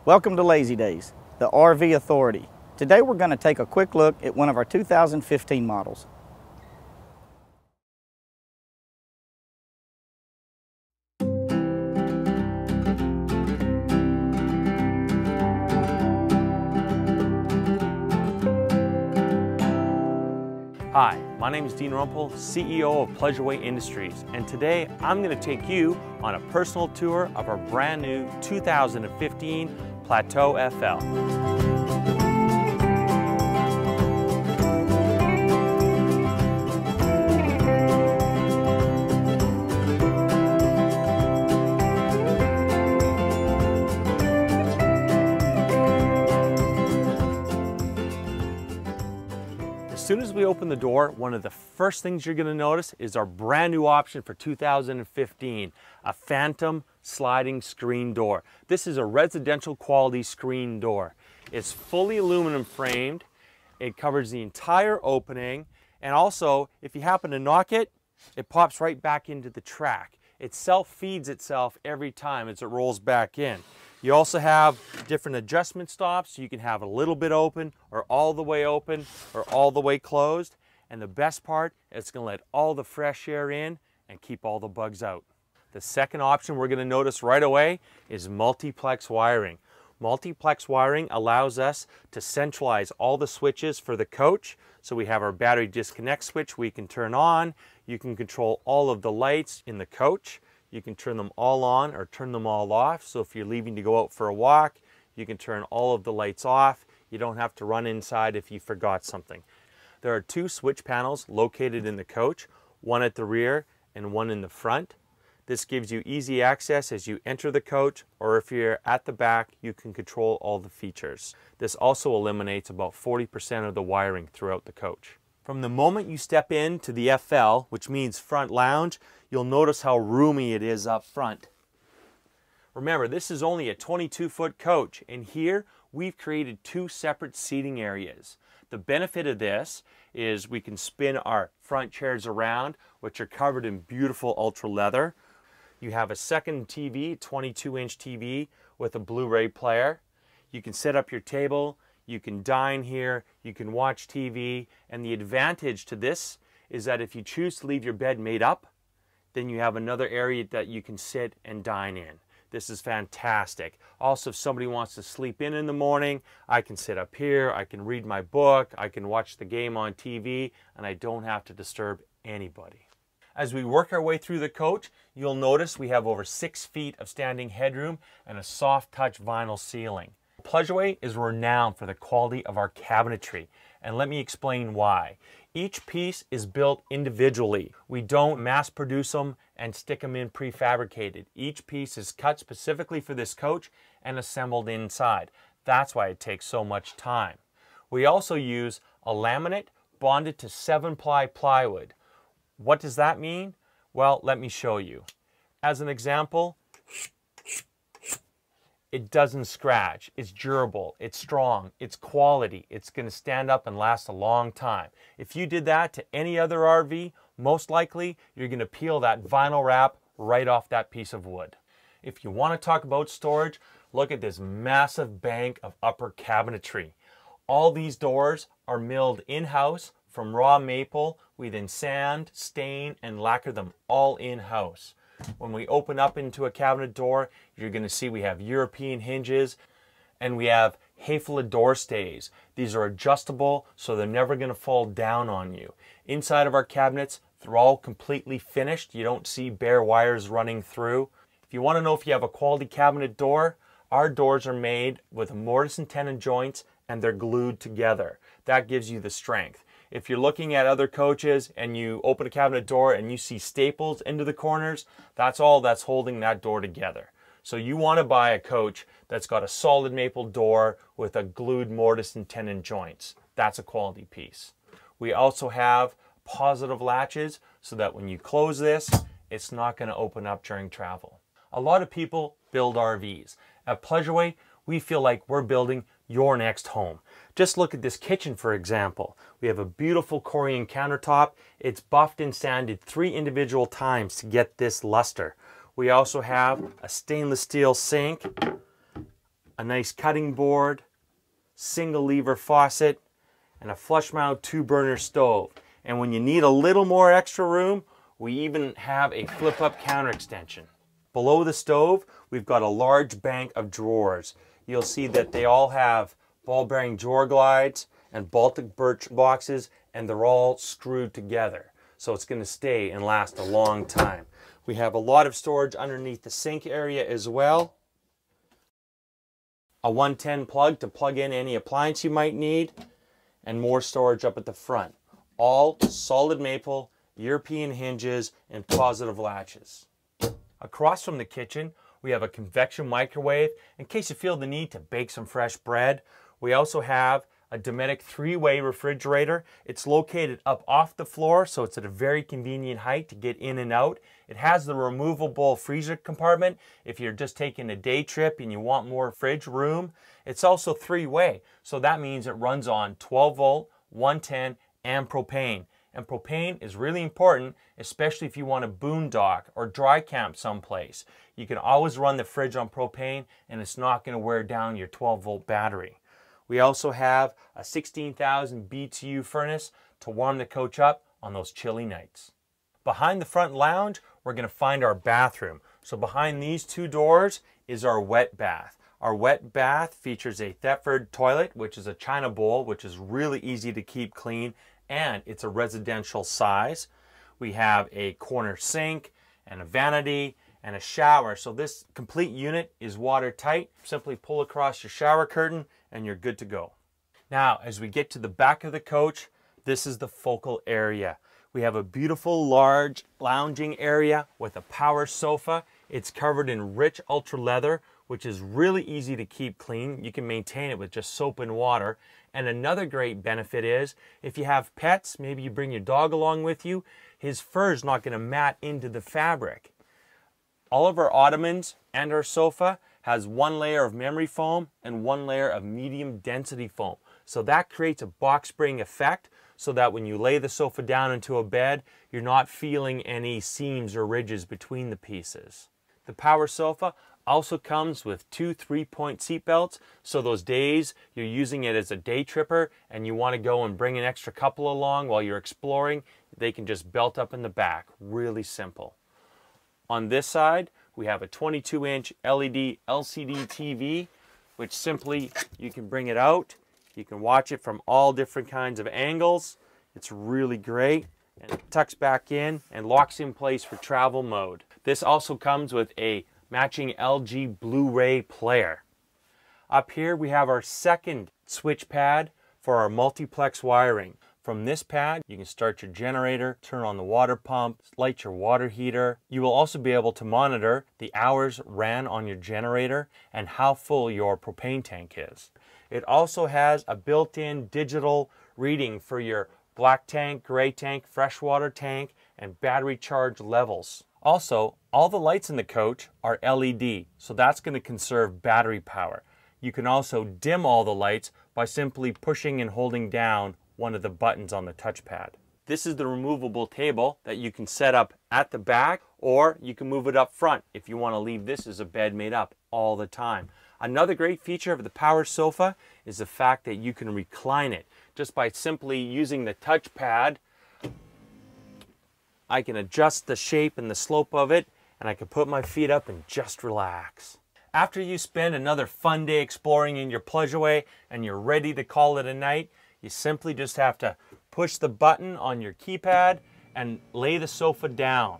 Welcome to Lazydays, the RV Authority. Today we're going to take a quick look at one of our 2015 models. Hi, my name is Dean Rumpel, CEO of Plateau Industries, and today I'm going to take you on a personal tour of our brand new 2015 Plateau FL. As soon as we open the door, one of the first things you're going to notice is our brand new option for 2015, a Phantom sliding screen door. This is a residential quality screen door. It's fully aluminum framed. It covers the entire opening, and also if you happen to knock it, it pops right back into the track. It self-feeds itself every time as it rolls back in. You also have different adjustment stops, so you can have a little bit open or all the way open or all the way closed. And the best part, it's going to let all the fresh air in and keep all the bugs out. The second option we're going to notice right away is multiplex wiring. Multiplex wiring allows us to centralize all the switches for the coach. So we have our battery disconnect switch we can turn on. You can control all of the lights in the coach. You can turn them all on or turn them all off. So if you're leaving to go out for a walk, you can turn all of the lights off. You don't have to run inside if you forgot something. There are two switch panels located in the coach, one at the rear and one in the front. This gives you easy access as you enter the coach, or if you're at the back, you can control all the features. This also eliminates about 40% of the wiring throughout the coach. From the moment you step into the FL, which means front lounge, you'll notice how roomy it is up front. Remember, this is only a 22-foot coach, and here we've created two separate seating areas. The benefit of this is we can spin our front chairs around, which are covered in beautiful ultra leather. You have a second TV, 22-inch TV with a Blu-ray player. You can set up your table, you can dine here, you can watch TV, and the advantage to this is that if you choose to leave your bed made up, then you have another area that you can sit and dine in. This is fantastic. Also, if somebody wants to sleep in the morning, I can sit up here, I can read my book, I can watch the game on TV, and I don't have to disturb anybody. As we work our way through the coach, you'll notice we have over 6 feet of standing headroom and a soft touch vinyl ceiling. Plateau is renowned for the quality of our cabinetry, and let me explain why. Each piece is built individually. We don't mass produce them and stick them in prefabricated. Each piece is cut specifically for this coach and assembled inside. That's why it takes so much time. We also use a laminate bonded to 7-ply plywood. What does that mean? Well, let me show you. As an example, it doesn't scratch, it's durable, it's strong, it's quality, it's going to stand up and last a long time. If you did that to any other RV, most likely you're going to peel that vinyl wrap right off that piece of wood. If you want to talk about storage, look at this massive bank of upper cabinetry. All these doors are milled in-house from raw maple. We then sand, stain, and lacquer them all in-house. When we open up into a cabinet door, you're going to see we have European hinges and we have Hayfla door stays. These are adjustable, so they're never going to fall down on you. Inside of our cabinets, they're all completely finished. You don't see bare wires running through. If you want to know if you have a quality cabinet door, our doors are made with mortise and tenon joints and they're glued together. That gives you the strength. If you're looking at other coaches and you open a cabinet door and you see staples into the corners, that's all that's holding that door together. So you want to buy a coach that's got a solid maple door with a glued mortise and tenon joints. That's a quality piece. We also have positive latches so that when you close this, it's not going to open up during travel. A lot of people build RVs. At Plateau, we feel like we're building your next home. Just look at this kitchen, for example. We have a beautiful Corian countertop. It's buffed and sanded 3 individual times to get this luster. We also have a stainless steel sink, a nice cutting board, single lever faucet, and a flush mount 2-burner stove. And when you need a little more extra room, we even have a flip up counter extension. Below the stove, we've got a large bank of drawers. You'll see that they all have ball bearing drawer glides and Baltic birch boxes, and they're all screwed together. So it's going to stay and last a long time. We have a lot of storage underneath the sink area as well. A 110 plug to plug in any appliance you might need, and more storage up at the front. All solid maple, European hinges, and positive latches. Across from the kitchen, we have a convection microwave in case you feel the need to bake some fresh bread. We also have a Dometic 3-way refrigerator. It's located up off the floor, so it's at a very convenient height to get in and out. It has the removable freezer compartment if you're just taking a day trip and you want more fridge room. It's also 3-way, so that means it runs on 12 volt, 110, and propane. And propane is really important, especially if you want to boondock or dry camp someplace. You can always run the fridge on propane and it's not going to wear down your 12-volt battery. We also have a 16,000 BTU furnace to warm the coach up on those chilly nights. Behind the front lounge, we're going to find our bathroom. So behind these 2 doors is our wet bath. Our wet bath features a Thetford toilet, which is a china bowl, which is really easy to keep clean, and it's a residential size. We have a corner sink and a vanity and a shower. So this complete unit is watertight. Simply pull across your shower curtain and you're good to go. Now, as we get to the back of the coach, this is the focal area. We have a beautiful large lounging area with a power sofa. It's covered in rich ultra leather, which is really easy to keep clean. You can maintain it with just soap and water. And another great benefit is if you have pets, maybe you bring your dog along with you, his fur is not going to mat into the fabric. All of our ottomans and our sofa has 1 layer of memory foam and 1 layer of medium density foam. So that creates a box spring effect so that when you lay the sofa down into a bed, you're not feeling any seams or ridges between the pieces. The power sofa also comes with 2 3-point seat belts, so those days you're using it as a day tripper and you want to go and bring an extra couple along while you're exploring, they can just belt up in the back. Really simple. On this side, we have a 22-inch LED LCD TV, which simply you can bring it out. You can watch it from all different kinds of angles. It's really great, and it tucks back in and locks in place for travel mode. This also comes with a matching LG Blu-ray player. Up here we have our second switch pad for our multiplex wiring. From this pad, you can start your generator, turn on the water pump, light your water heater. You will also be able to monitor the hours ran on your generator and how full your propane tank is. It also has a built-in digital reading for your black tank, gray tank, freshwater tank, and battery charge levels. Also, all the lights in the coach are LED, so that's going to conserve battery power. You can also dim all the lights by simply pushing and holding down one of the buttons on the touchpad. This is the removable table that you can set up at the back, or you can move it up front if you want to leave this as a bed made up all the time. Another great feature of the power sofa is the fact that you can recline it. Just by simply using the touchpad, I can adjust the shape and the slope of it, and I can put my feet up and just relax. After you spend another fun day exploring in your Pleasureway and you're ready to call it a night, you simply just have to push the button on your keypad and lay the sofa down.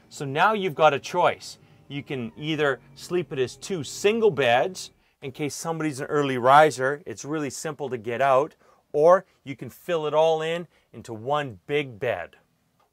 So now you've got a choice. You can either sleep it as 2 single beds in case somebody's an early riser. It's really simple to get out. Or you can fill it all in into one big bed.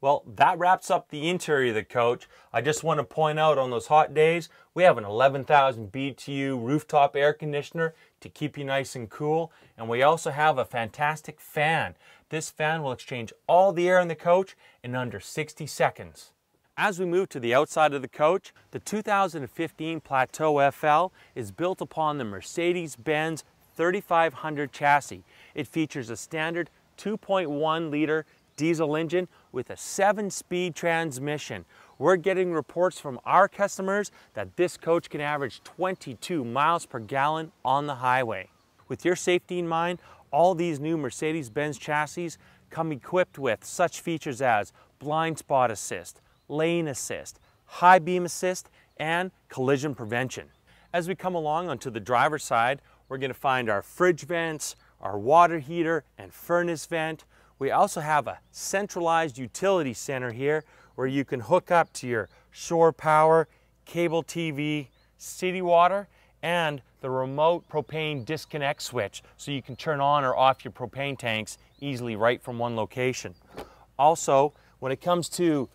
Well, that wraps up the interior of the coach. I just want to point out on those hot days, we have an 11,000 BTU rooftop air conditioner to keep you nice and cool. And we also have a fantastic fan. This fan will exchange all the air in the coach in under 60 seconds. As we move to the outside of the coach, the 2015 Plateau FL is built upon the Mercedes-Benz 3500 chassis. It features a standard 2.1 liter diesel engine with a 7-speed transmission. We're getting reports from our customers that this coach can average 22 miles per gallon on the highway. With your safety in mind, all these new Mercedes-Benz chassis come equipped with such features as blind spot assist, lane assist, high beam assist, and collision prevention. As we come along onto the driver's side, we're going to find our fridge vents, our water heater and furnace vent. We also have a centralized utility center here where you can hook up to your shore power, cable TV, city water, and the remote propane disconnect switch so you can turn on or off your propane tanks easily right from one location. Also, when it comes to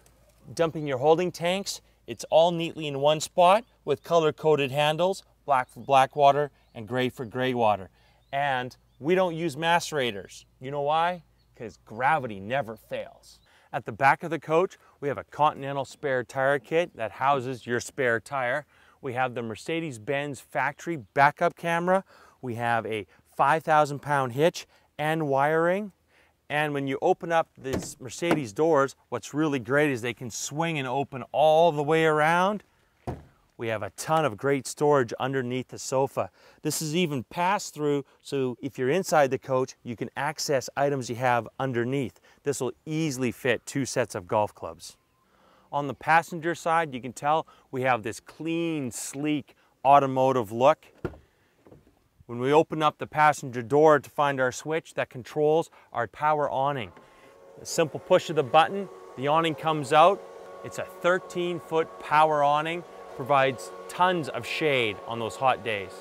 dumping your holding tanks, it's all neatly in one spot with color-coded handles, black for black water and gray for gray water. And we don't use macerators. You know why? Because gravity never fails. At the back of the coach, we have a Continental spare tire kit that houses your spare tire. We have the Mercedes-Benz factory backup camera. We have a 5,000-pound hitch and wiring. And when you open up these Mercedes doors, what's really great is they can swing and open all the way around. We have a ton of great storage underneath the sofa. This is even pass-through, so if you're inside the coach, you can access items you have underneath. This will easily fit 2 sets of golf clubs. On the passenger side, you can tell we have this clean, sleek, automotive look. When we open up the passenger door to find our switch that controls our power awning. A simple push of the button, the awning comes out. It's a 13-foot power awning. Provides tons of shade on those hot days.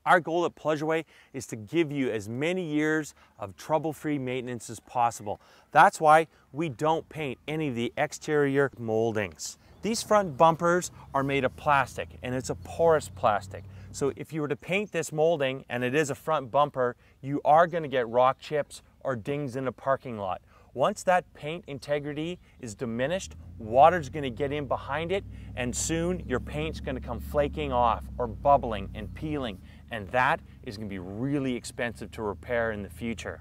Our goal at Pleasureway is to give you as many years of trouble-free maintenance as possible. That's why we don't paint any of the exterior moldings. These front bumpers are made of plastic, and it's a porous plastic. So if you were to paint this molding, and it is a front bumper, you are going to get rock chips or dings in the parking lot. Once that paint integrity is diminished, water's going to get in behind it, and soon your paint's going to come flaking off or bubbling and peeling, and that is going to be really expensive to repair in the future.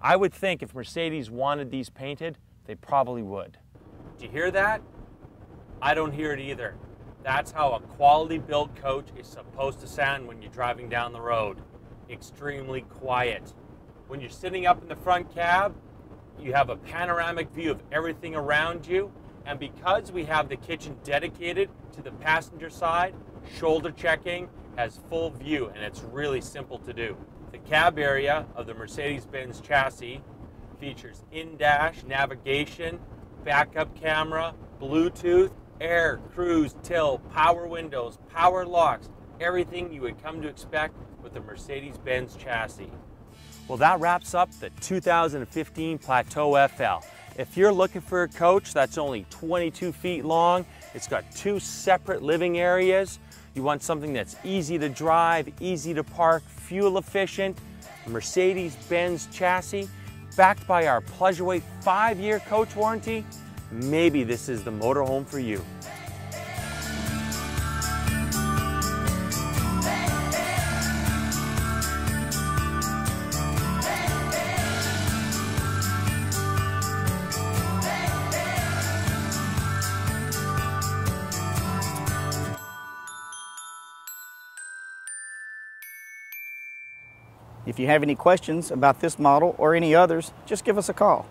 I would think if Mercedes wanted these painted, they probably would. Do you hear that? I don't hear it either. That's how a quality built coach is supposed to sound when you're driving down the road. Extremely quiet. When you're sitting up in the front cab, you have a panoramic view of everything around you, and because we have the kitchen dedicated to the passenger side, shoulder checking has full view, and it's really simple to do. The cab area of the Mercedes-Benz chassis features in-dash navigation, backup camera, Bluetooth, air, cruise, tilt, power windows, power locks, everything you would come to expect with the Mercedes-Benz chassis. Well, that wraps up the 2015 Plateau FL. If you're looking for a coach that's only 22 feet long, it's got 2 separate living areas, you want something that's easy to drive, easy to park, fuel efficient, Mercedes-Benz chassis, backed by our Pleasureway 5-year coach warranty, maybe this is the motorhome for you. If you have any questions about this model or any others, just give us a call.